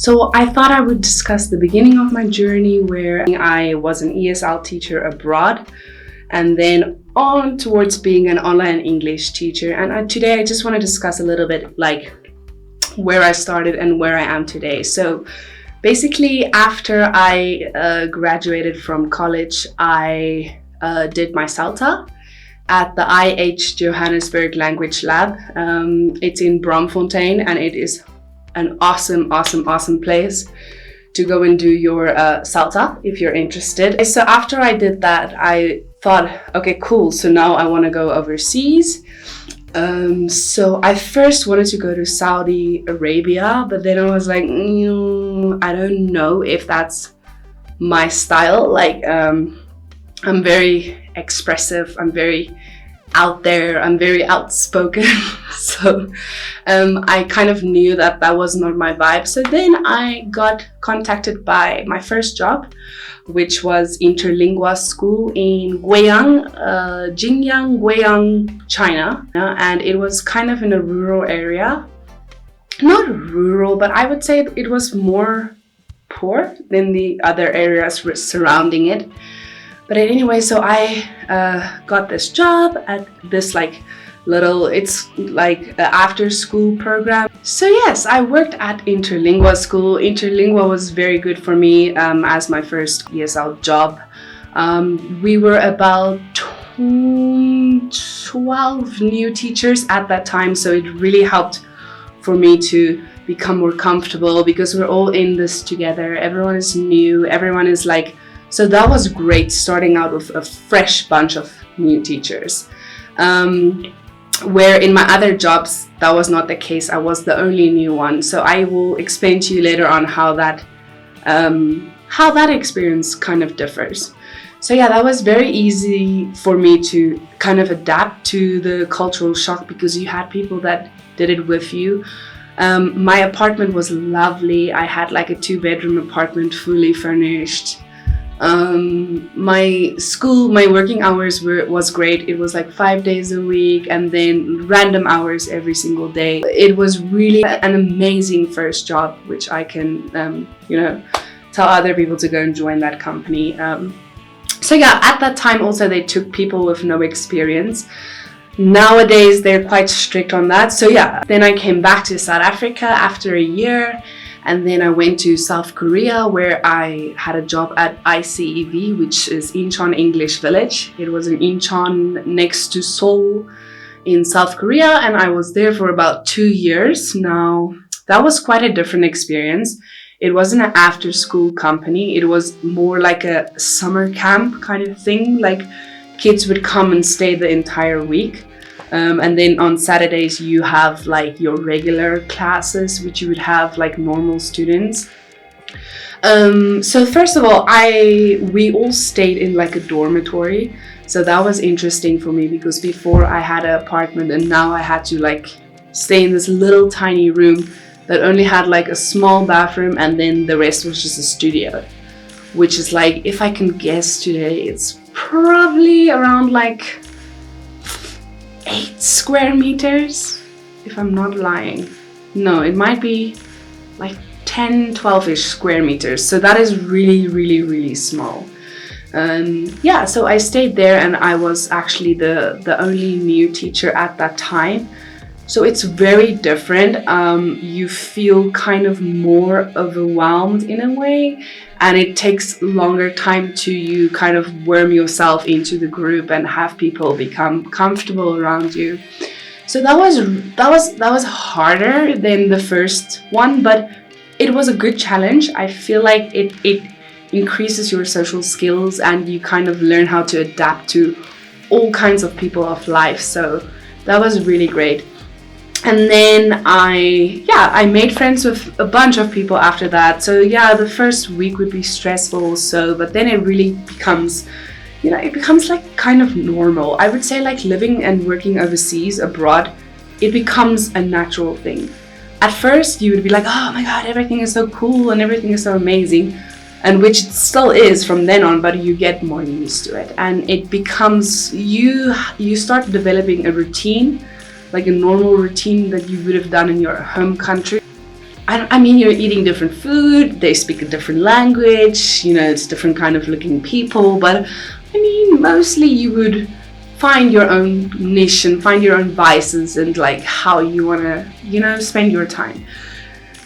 So I thought I would discuss the beginning of my journey where I was an ESL teacher abroad and then on towards being an online English teacher. And today I just want to discuss a little bit like where I started and where I am today. So basically after I graduated from college, I did my CELTA at the IH Johannesburg Language Lab. It's in Braamfontein and it is an awesome place to go and do your CELTA if you're interested. So after I did that, I thought, okay, cool. So now I want to go overseas. So I first wanted to go to Saudi Arabia, but then I was like, I don't know if that's my style. Like, I'm very expressive. I'm very out there. I'm very outspoken. So I kind of knew that that was not my vibe. So then I got contacted by my first job, which was Interlingua School in Guiyang, Jingyang, Guiyang, China. And it was kind of in a rural area. Not rural, but I would say it was more poor than the other areas surrounding it. But anyway, so I got this job at this it's like an after school program. So yes, I worked at Interlingua School. Interlingua was very good for me as my first ESL job. We were about 12 new teachers at that time, so it really helped for me to become more comfortable because we're all in this together. Everyone is new, everyone is like, so that was great starting out with a fresh bunch of new teachers. Where in my other jobs, that was not the case. I was the only new one. So I will explain to you later on how that experience kind of differs. So yeah, that was very easy for me to kind of adapt to the cultural shock because you had people that did it with you. My apartment was lovely. I had like a 2-bedroom apartment, fully furnished. My working hours was great. It was like 5 days a week and then random hours every single day. It was really an amazing first job, which I can, tell other people to go and join that company. So yeah, at that time also they took people with no experience. Nowadays they're quite strict on that. So yeah, then I came back to South Africa after a year. And then I went to South Korea where I had a job at ICEV, which is Incheon English Village. It was in Incheon next to Seoul in South Korea. And I was there for about 2 years. Now, that was quite a different experience. It wasn't an after school company. It was more like a summer camp kind of thing. Like kids would come and stay the entire week. And then on Saturdays you have like your regular classes, which you would have like normal students. So first of all, we all stayed in like a dormitory. So that was interesting for me because before I had an apartment and now I had to like stay in this little tiny room that only had like a small bathroom and then the rest was just a studio, which is like, if I can guess today, it's probably around like 8 square meters, if I'm not lying. No, it might be like 10, 12-ish square meters. So that is really small. Yeah, so I stayed there and I was actually the only new teacher at that time. So it's very different. You feel kind of more overwhelmed in a way, and it takes longer time to you kind of worm yourself into the group and have people become comfortable around you. So that was harder than the first one, but it was a good challenge. I feel like it increases your social skills and you kind of learn how to adapt to all kinds of people of life. So that was really great. And then I made friends with a bunch of people after that. So yeah, the first week would be stressful, but then it really becomes, it becomes like kind of normal. I would say like living and working overseas abroad, it becomes a natural thing. At first you would be like, oh my God, everything is so cool and everything is so amazing. And which it still is from then on, but you get more used to it. And it becomes, you start developing a routine, like a normal routine that you would have done in your home country. I mean, you're eating different food, they speak a different language, you know, it's different kind of looking people, but I mean, mostly you would find your own niche and find your own vices and like how you want to, you know, spend your time.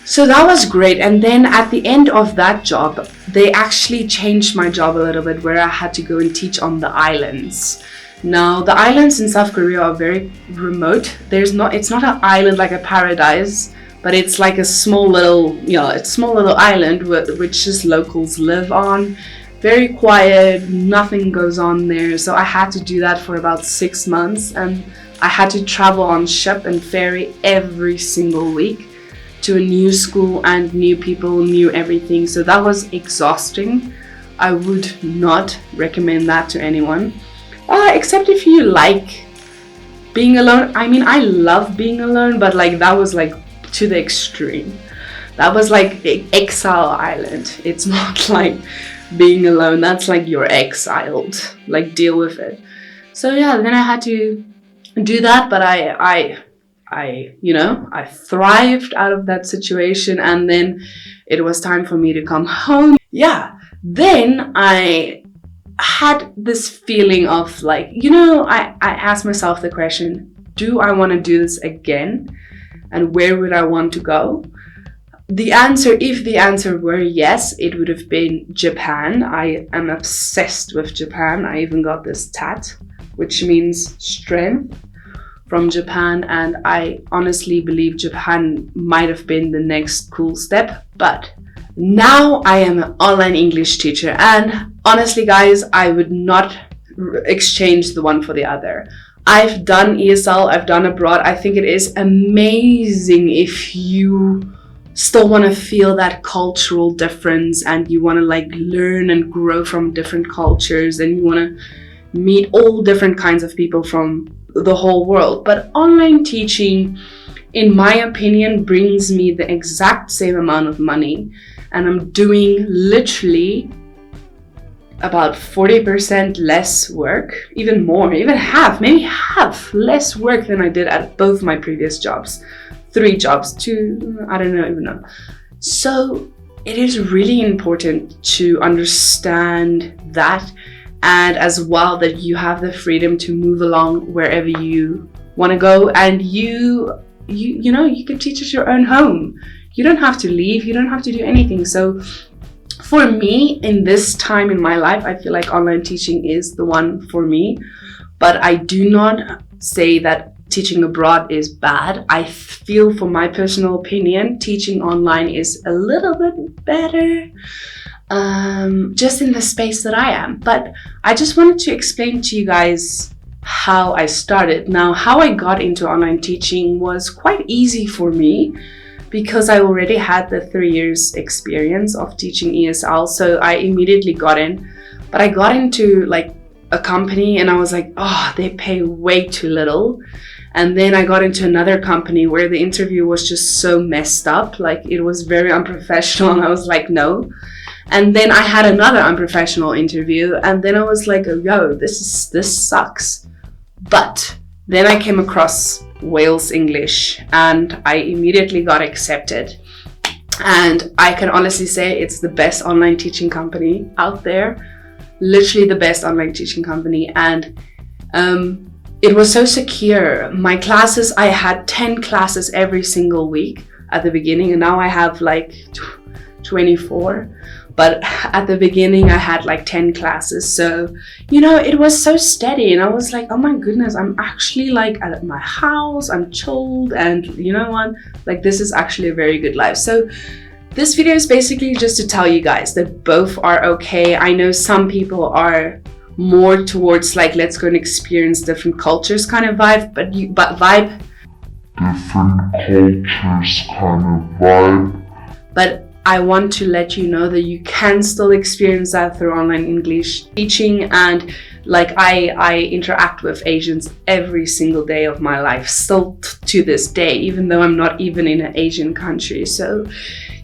So that was great. And then at the end of that job, they actually changed my job a little bit, where I had to go and teach on the islands. Now, the islands in South Korea are very remote. It's not an island like a paradise, but it's like a small little, it's a small little island which just locals live on. Very quiet, nothing goes on there. So I had to do that for about 6 months, and I had to travel on ship and ferry every single week to a new school and new people, new everything. So that was exhausting. I would not recommend that to anyone, except if you like being alone. I mean, I love being alone, but like that was like to the extreme. That was like the exile island. It's not like being alone. That's like you're exiled, like deal with it. So yeah, then I had to do that, but I thrived out of that situation, and then it was time for me to come home. Yeah, then I had this feeling of like, I asked myself the question, do I want to do this again? And where would I want to go? If the answer were yes, it would have been Japan. I am obsessed with Japan. I even got this tat, which means strength, from Japan, and I honestly believe Japan might have been the next cool step. But now I am an online English teacher, and honestly guys, I would not exchange the one for the other. I've done ESL, I've done abroad. I think it is amazing if you still want to feel that cultural difference and you want to like learn and grow from different cultures, and you want to meet all different kinds of people from the whole world. But online teaching, in my opinion, brings me the exact same amount of money, and I'm doing literally about 40% less work, even more, even half, maybe half less work than I did at both my previous jobs. 3 jobs, 2, I don't even know. So it is really important to understand that, and as well that you have the freedom to move along wherever you want to go, and you can teach at your own home. You don't have to leave, you don't have to do anything. So for me, in this time in my life, I feel like online teaching is the one for me. But I do not say that teaching abroad is bad. I feel, for my personal opinion, teaching online is a little bit better, just in the space that I am. But I just wanted to explain to you guys how I started. Now, how I got into online teaching was quite easy for me, because I already had the 3 years experience of teaching ESL. So I immediately got in. But I got into like a company and I was like, oh, they pay way too little. And then I got into another company where the interview was just so messed up. Like, it was very unprofessional, and I was like, no. And then I had another unprofessional interview, and then I was like, yo, this sucks. But then I came across Wales English, and I immediately got accepted. And I can honestly say it's the best online teaching company out there. Literally the best online teaching company. And it was so secure. My classes, I had 10 classes every single week at the beginning, and now I have like 24. But at the beginning, I had like 10 classes. So, it was so steady. And I was like, oh my goodness, I'm actually like at my house, I'm chilled. And you know what? Like, this is actually a very good life. So this video is basically just to tell you guys that both are okay. I know some people are more towards like, let's go and experience different cultures kind of vibe, but vibe. Different cultures kind of vibe. But I want to let you know that you can still experience that through online English teaching. And like, I interact with Asians every single day of my life, still to this day, even though I'm not even in an Asian country. So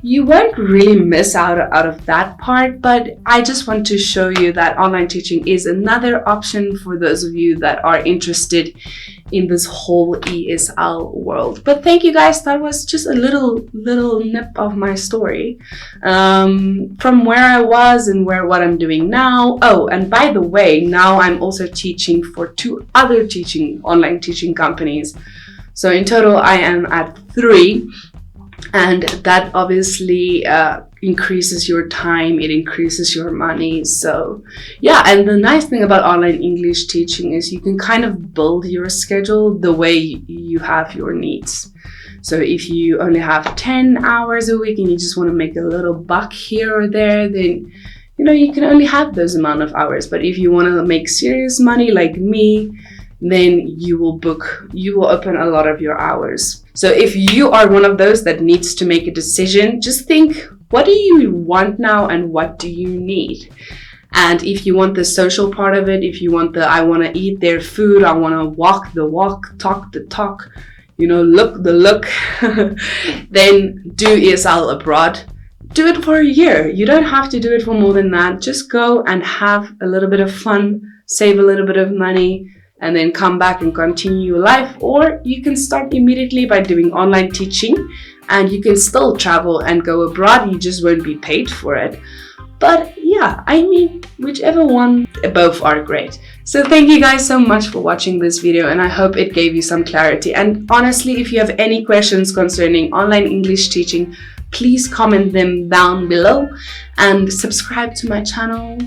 you won't really miss out of that part, but I just want to show you that online teaching is another option for those of you that are interested in this whole ESL world. But thank you guys, that was just a little nip of my story from where I was and what I'm doing now. Oh, and by the way, now I'm also teaching for 2 other online teaching companies. So in total, I am at 3, and that obviously increases your time, it increases your money. So yeah, and the nice thing about online English teaching is you can kind of build your schedule the way you have your needs. So if you only have 10 hours a week and you just want to make a little buck here or there, then you can only have those amount of hours. But if you want to make serious money like me, then you will open a lot of your hours. So if you are one of those that needs to make a decision, just think, what do you want now and what do you need? And if you want the social part of it, if you want I want to eat their food, I want to walk the walk, talk the talk, look the look, then do ESL abroad. Do it for a year. You don't have to do it for more than that. Just go and have a little bit of fun, save a little bit of money, and then come back and continue your life. Or you can start immediately by doing online teaching, and you can still travel and go abroad. You just won't be paid for it. But yeah, I mean, whichever one, both are great. So thank you guys so much for watching this video, and I hope it gave you some clarity. And honestly, if you have any questions concerning online English teaching, please comment them down below and subscribe to my channel.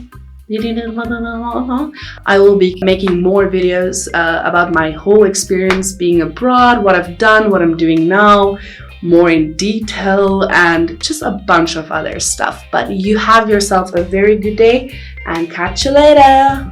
I will be making more videos about my whole experience being abroad, what I've done, what I'm doing now, more in detail, and just a bunch of other stuff. But you have yourself a very good day, and catch you later.